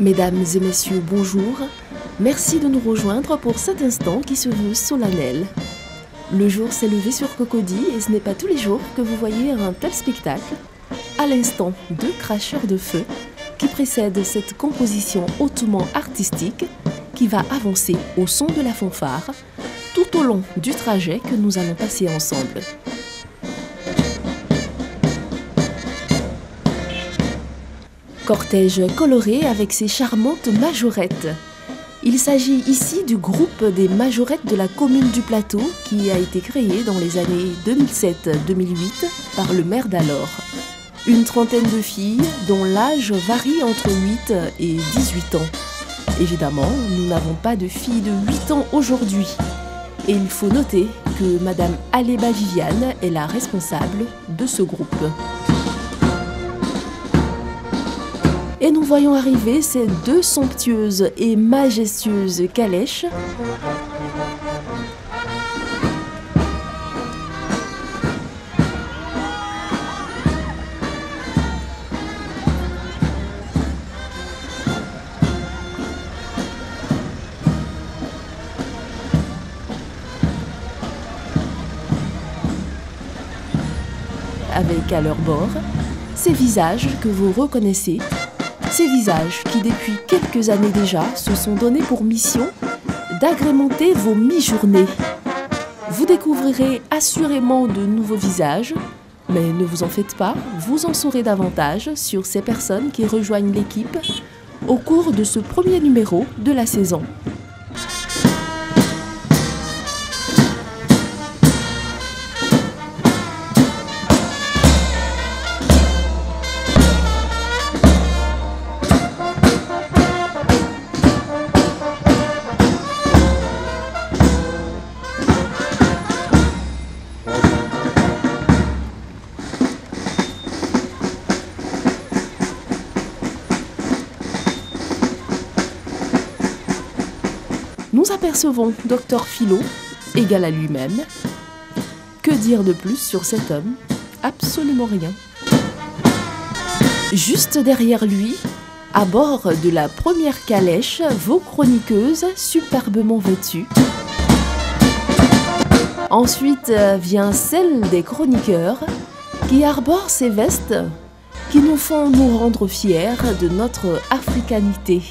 Mesdames et messieurs, bonjour. Merci de nous rejoindre pour cet instant qui se veut solennel. Le jour s'est levé sur Cocody et ce n'est pas tous les jours que vous voyez un tel spectacle. À l'instant, 2 cracheurs de feu qui précèdent cette composition hautement artistique qui va avancer au son de la fanfare tout au long du trajet que nous allons passer ensemble. Cortège coloré avec ses charmantes majorettes. Il s'agit ici du groupe des majorettes de la commune du Plateau qui a été créé dans les années 2007-2008 par le maire d'alors. Une trentaine de filles dont l'âge varie entre 8 et 18 ans. Évidemment, nous n'avons pas de filles de 8 ans aujourd'hui. Et il faut noter que Madame Aléba Viviane est la responsable de ce groupe. Et nous voyons arriver ces 2 somptueuses et majestueuses calèches. Avec à leur bord ces visages que vous reconnaissez. Ces visages qui, depuis quelques années déjà, se sont donnés pour mission d'agrémenter vos mi-journées. Vous découvrirez assurément de nouveaux visages, mais ne vous en faites pas, vous en saurez davantage sur ces personnes qui rejoignent l'équipe au cours de ce premier numéro de la saison. Nous apercevons Dr Philo, égal à lui-même. Que dire de plus sur cet homme? Absolument rien. Juste derrière lui, à bord de la première calèche, vos chroniqueuses superbement vêtues. Ensuite vient celle des chroniqueurs qui arborent ces vestes qui nous font nous rendre fiers de notre africanité.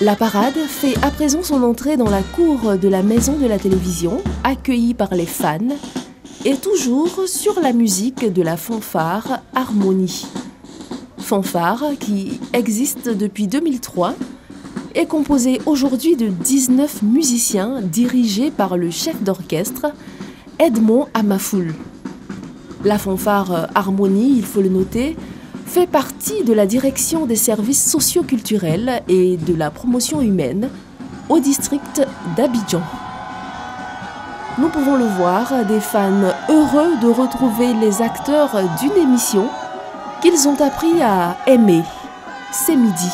La parade fait à présent son entrée dans la cour de la maison de la télévision, accueillie par les fans, et toujours sur la musique de la fanfare Harmonie. Fanfare qui existe depuis 2003 est composée aujourd'hui de 19 musiciens dirigés par le chef d'orchestre Edmond Amafoul. La fanfare Harmonie, il faut le noter, fait partie de la direction des services socio-culturels et de la promotion humaine au district d'Abidjan. Nous pouvons le voir, des fans heureux de retrouver les acteurs d'une émission qu'ils ont appris à aimer. C'est midi.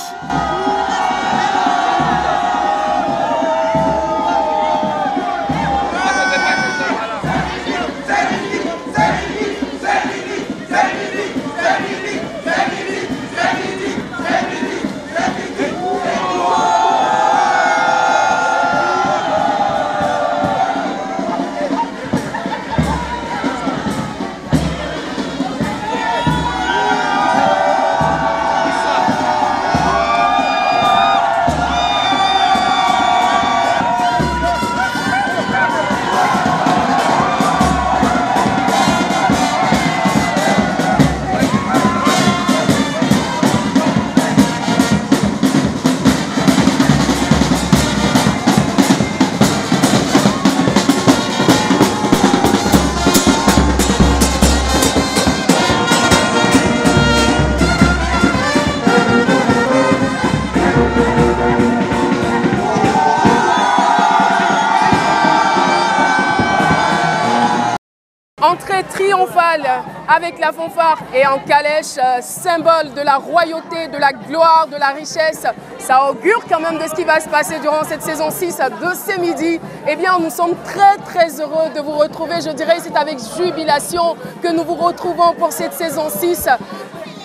triomphale avec la fanfare et en calèche, symbole de la royauté, de la gloire, de la richesse. Ça augure quand même de ce qui va se passer durant cette saison 6 de C'est Midi. Eh bien, nous sommes très heureux de vous retrouver. Je dirais c'est avec jubilation que nous vous retrouvons pour cette saison 6,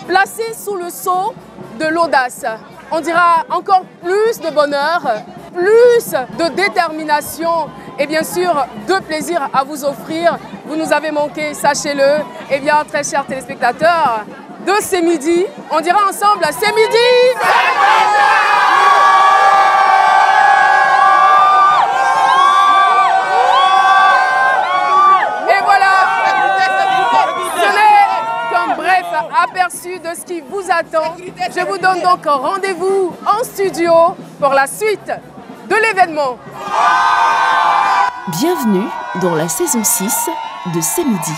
placée sous le sceau de l'audace. On dira encore plus de bonheur, plus de détermination et bien sûr de plaisir à vous offrir. Vous nous avez manqué, sachez-le. Eh bien, très chers téléspectateurs de C'est Midi, on dira ensemble C'est Midi! Et voilà, ce n'est qu'un bref aperçu de ce qui vous attend. Je vous donne donc rendez-vous en studio pour la suite de l'événement. Bienvenue dans la saison 6 de C'est Midi.